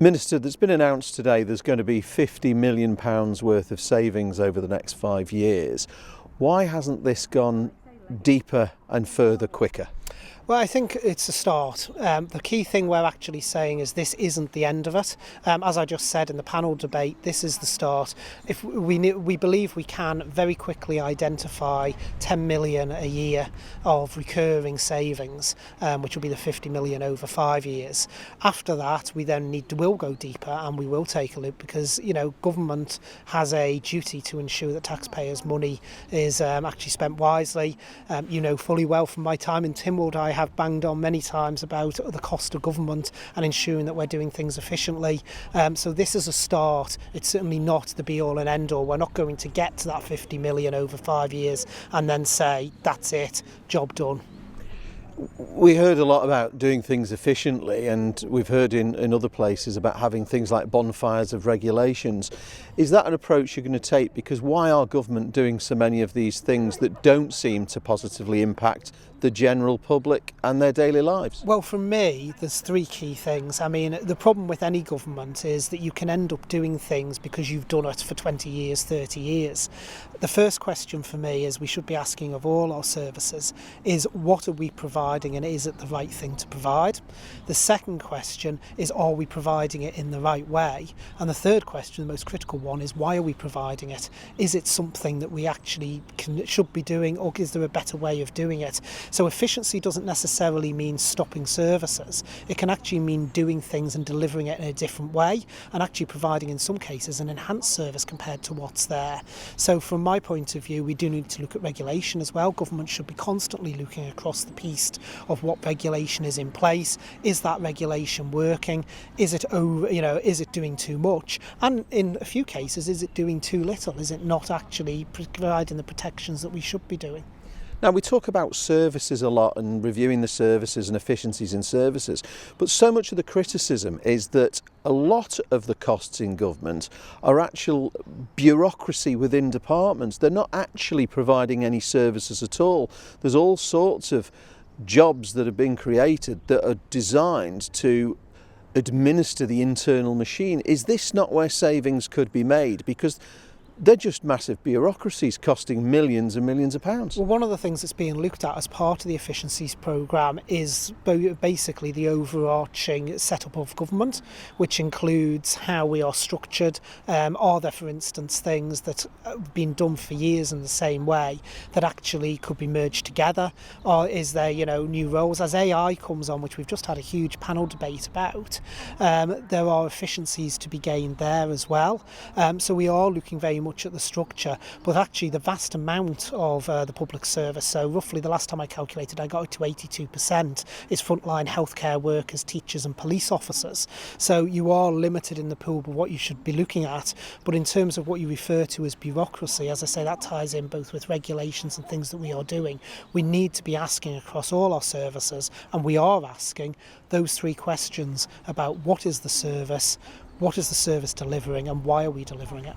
Minister, there's been announced today there's going to be £50 million worth of savings over the next 5 years. Why hasn't this gone deeper and further quicker? Well, I think it's a start. The key thing we're actually saying is this isn't the end of it. As I just said in the panel debate, this is the start. If we believe we can very quickly identify 10 million a year of recurring savings, which will be the 50 million over 5 years. After that, we then will go deeper and we will take a look because, government has a duty to ensure that taxpayers' money is actually spent wisely. Fully well from my time in Tynwald, I have banged on many times about the cost of government and ensuring that we're doing things efficiently. So this is a start. It's certainly not the be-all and end-all. We're not going to get to that 50 million over 5 years and then say, that's it, job done. We heard a lot about doing things efficiently, and we've heard in other places about having things like bonfires of regulations. Is that an approach you're going to take? Because why are government doing so many of these things that don't seem to positively impact the general public and their daily lives? Well, for me, there's three key things. I mean, the problem with any government is that you can end up doing things because you've done it for 20 years, 30 years. The first question for me is we should be asking of all our services is what are we providing and is it the right thing to provide? The second question is are we providing it in the right way? And the third question, the most critical one, is why are we providing it? Is it something that we actually should be doing, or is there a better way of doing it? So efficiency doesn't necessarily mean stopping services. It can actually mean doing things and delivering it in a different way and actually providing in some cases an enhanced service compared to what's there. So from my point of view, we do need to look at regulation as well. Government should be constantly looking across the piece of what regulation is in place. Is that regulation working? Is it is it doing too much? And in a few cases, is it doing too little? Is it not actually providing the protections that we should be doing? Now, we talk about services a lot and reviewing the services and efficiencies in services, but so much of the criticism is that a lot of the costs in government are actual bureaucracy within departments. They're not actually providing any services at all. There's all sorts of jobs that have been created that are designed to administer the internal machine. Is this not where savings could be made? Because they're just massive bureaucracies costing millions and millions of pounds. Well, one of the things that's being looked at as part of the efficiencies programme is basically the overarching setup of government, which includes how we are structured. Are there, for instance, things that have been done for years in the same way that actually could be merged together? Or is there, new roles? As AI comes on, which we've just had a huge panel debate about, there are efficiencies to be gained there as well. So we are looking very much at the structure, but actually the vast amount of the public service, so roughly the last time I calculated I got it to 82%, is frontline healthcare workers, teachers and police officers. So you are limited in the pool of what you should be looking at, but in terms of what you refer to as bureaucracy, as I say, that ties in both with regulations and things that we are doing. We need to be asking across all our services, and we are asking those three questions about what is the service delivering, and why are we delivering it?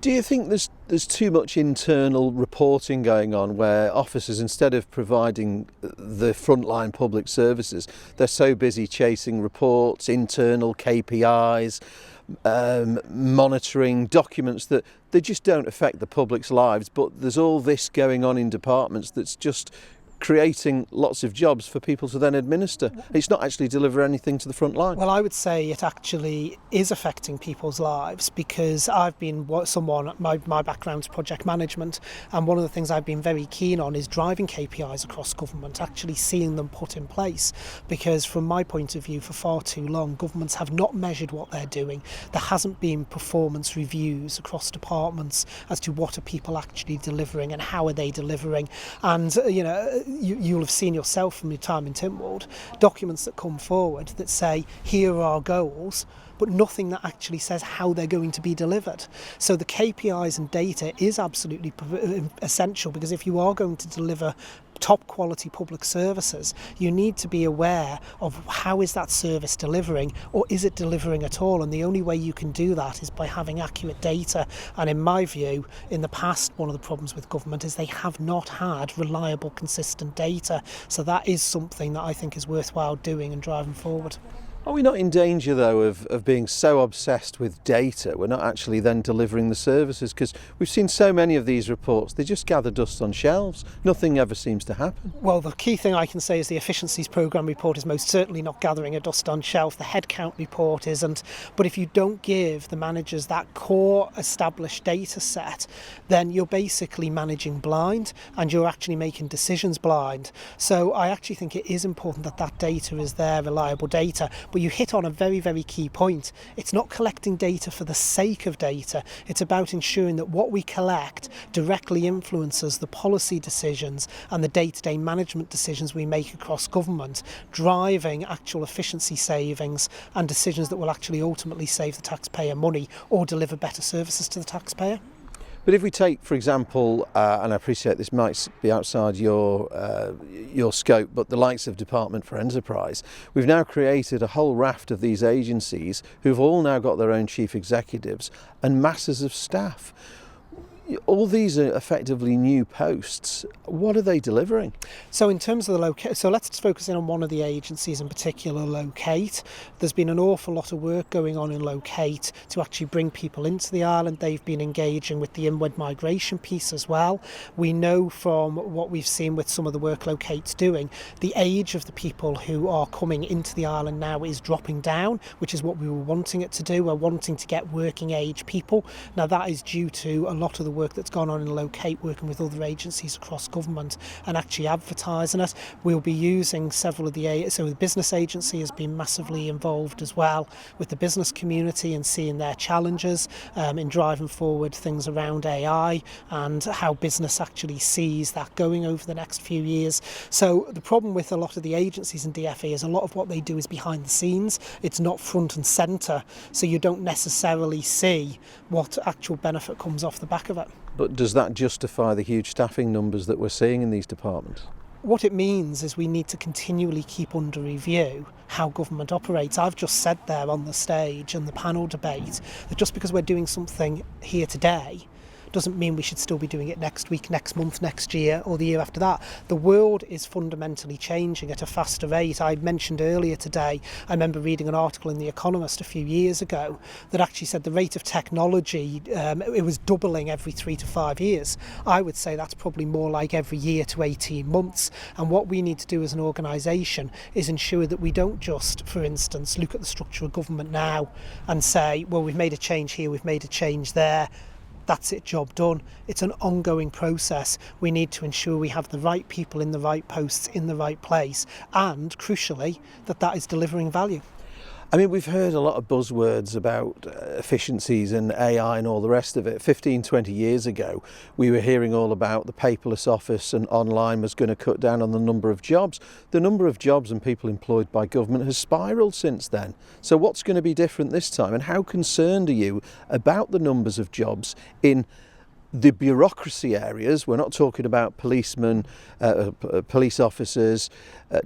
Do you think there's too much internal reporting going on where officers, instead of providing the frontline public services, they're so busy chasing reports, internal KPIs, monitoring documents that they just don't affect the public's lives, but there's all this going on in departments that's just creating lots of jobs for people to then administer. It's not actually deliver anything to the front line. Well, I would say it actually is affecting people's lives because I've been my background's project management, and one of the things I've been very keen on is driving KPIs across government, actually seeing them put in place, because from my point of view, for far too long, governments have not measured what they're doing. There hasn't been performance reviews across departments as to what are people actually delivering and how are they delivering. And, you'll have seen yourself from your time in Tynwald, documents that come forward that say, here are our goals, but nothing that actually says how they're going to be delivered. So the KPIs and data is absolutely essential, because if you are going to deliver top quality public services, you need to be aware of how is that service delivering, or is it delivering at all? And the only way you can do that is by having accurate data. And in my view, in the past, one of the problems with government is they have not had reliable, consistent data. So that is something that I think is worthwhile doing and driving forward. Are we not in danger, though, of being so obsessed with data we're not actually then delivering the services? Because we've seen so many of these reports, they just gather dust on shelves. Nothing ever seems to happen. Well, the key thing I can say is the efficiencies programme report is most certainly not gathering a dust on shelf. The headcount report isn't. But if you don't give the managers that core established data set, then you're basically managing blind and you're actually making decisions blind. So I actually think it is important that that data is there, reliable data. But you hit on a very, very key point. It's not collecting data for the sake of data. It's about ensuring that what we collect directly influences the policy decisions and the day-to-day management decisions we make across government, driving actual efficiency savings and decisions that will actually ultimately save the taxpayer money or deliver better services to the taxpayer. But if we take, for example, and I appreciate this might be outside your scope, but the likes of Department for Enterprise, we've now created a whole raft of these agencies who've all now got their own chief executives and masses of staff. All these are effectively new posts. What are they delivering? So in terms of so let's focus in on one of the agencies in particular, Locate. There's been an awful lot of work going on in Locate to actually bring people into the island. They've been engaging with the inward migration piece as well. We know from what we've seen with some of the work Locate's doing, the age of the people who are coming into the island now is dropping down, which is what we were wanting it to do. We're wanting to get working age people. Now that is due to a lot of the work that's gone on in Locate, working with other agencies across government and actually advertising it. We'll be using several of so the business agency has been massively involved as well with the business community and seeing their challenges in driving forward things around AI and how business actually sees that going over the next few years. So the problem with a lot of the agencies in DFE is a lot of what they do is behind the scenes. It's not front and centre, so you don't necessarily see what actual benefit comes off the back of it. But does that justify the huge staffing numbers that we're seeing in these departments? What it means is we need to continually keep under review how government operates. I've just said there on the stage in the panel debate that just because we're doing something here today doesn't mean we should still be doing it next week, next month, next year or the year after that. The world is fundamentally changing at a faster rate. I mentioned earlier today, I remember reading an article in The Economist a few years ago that actually said the rate of technology, it was doubling every 3 to 5 years. I would say that's probably more like every year to 18 months. And what we need to do as an organisation is ensure that we don't just, for instance, look at the structure of government now and say, well, we've made a change here, we've made a change there. That's it, job done. It's an ongoing process. We need to ensure we have the right people in the right posts in the right place and, crucially, that is delivering value. I mean, we've heard a lot of buzzwords about efficiencies and AI and all the rest of it. 15, 20 years ago, we were hearing all about the paperless office and online was going to cut down on the number of jobs. The number of jobs and people employed by government has spiralled since then. So what's going to be different this time? And how concerned are you about the numbers of jobs in the bureaucracy areas? We're not talking about policemen, police officers,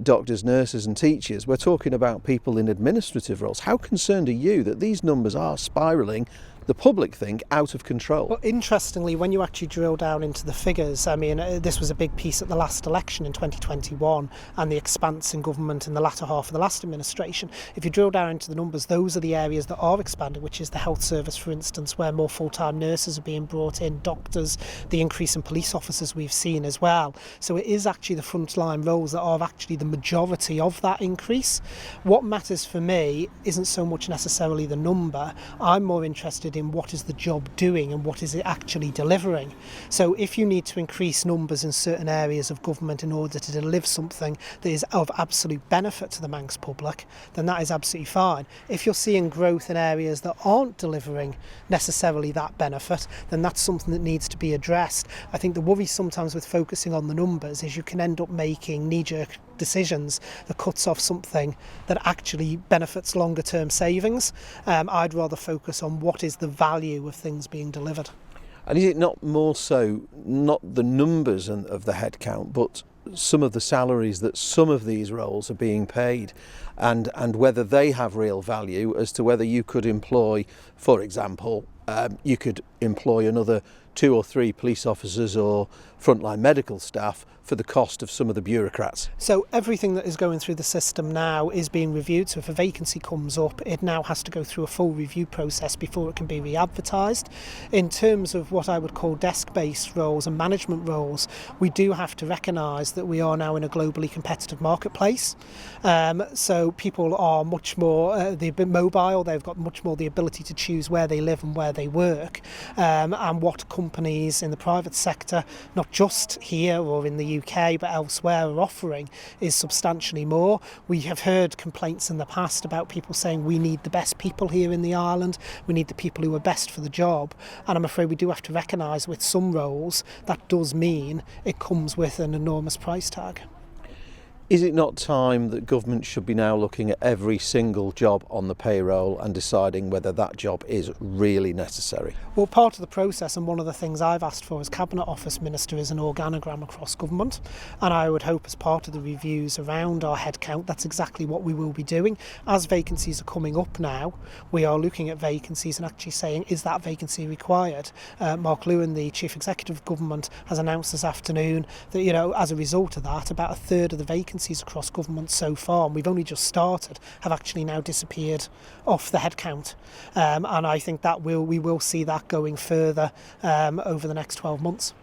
doctors, nurses and teachers. We're talking about people in administrative roles. How concerned are you that these numbers are spiralling, the public think, out of control? Well, interestingly, when you actually drill down into the figures, I mean, this was a big piece at the last election in 2021 and the expanse in government in the latter half of the last administration. If you drill down into the numbers, those are the areas that are expanding, which is the health service, for instance, where more full-time nurses are being brought in, doctors, the increase in police officers we've seen as well. So it is actually the frontline roles that are actually the majority of that increase. What matters for me isn't so much necessarily the number. I'm more interested in what is the job doing and what is it actually delivering. So if you need to increase numbers in certain areas of government in order to deliver something that is of absolute benefit to the Manx public, then that is absolutely fine. If you're seeing growth in areas that aren't delivering necessarily that benefit, then that's something that needs to be addressed. I think the worry sometimes with focusing on the numbers is you can end up making knee-jerk decisions that cuts off something that actually benefits longer term savings. I'd rather focus on what is the value of things being delivered. And is it not more so, not the numbers of the headcount, but some of the salaries that some of these roles are being paid and whether they have real value as to whether you could employ, for example, you could employ another 2 or 3 police officers or frontline medical staff for the cost of some of the bureaucrats. So everything that is going through the system now is being reviewed. So if a vacancy comes up, it now has to go through a full review process before it can be re-advertised. In terms of what I would call desk-based roles and management roles, we do have to recognise that we are now in a globally competitive marketplace. So people are much more mobile. They've got much more the ability to choose where they live and where they work, and what companies in the private sector, not just here or in the UK but elsewhere, are offering is substantially more. We have heard complaints in the past about people saying we need the best people here in the island, we need the people who are best for the job, and I'm afraid we do have to recognise with some roles that does mean it comes with an enormous price tag. Is it not time that government should be now looking at every single job on the payroll and deciding whether that job is really necessary? Well, part of the process, and one of the things I've asked for as Cabinet Office Minister, is an organogram across government, and I would hope as part of the reviews around our headcount that's exactly what we will be doing. As vacancies are coming up now, we are looking at vacancies and actually saying, is that vacancy required? Mark Lewin, the Chief Executive of Government, has announced this afternoon that, as a result of that, about a third of the vacancies across government so far, and we've only just started, have actually now disappeared off the headcount, and I think that we will see that going further over the next 12 months.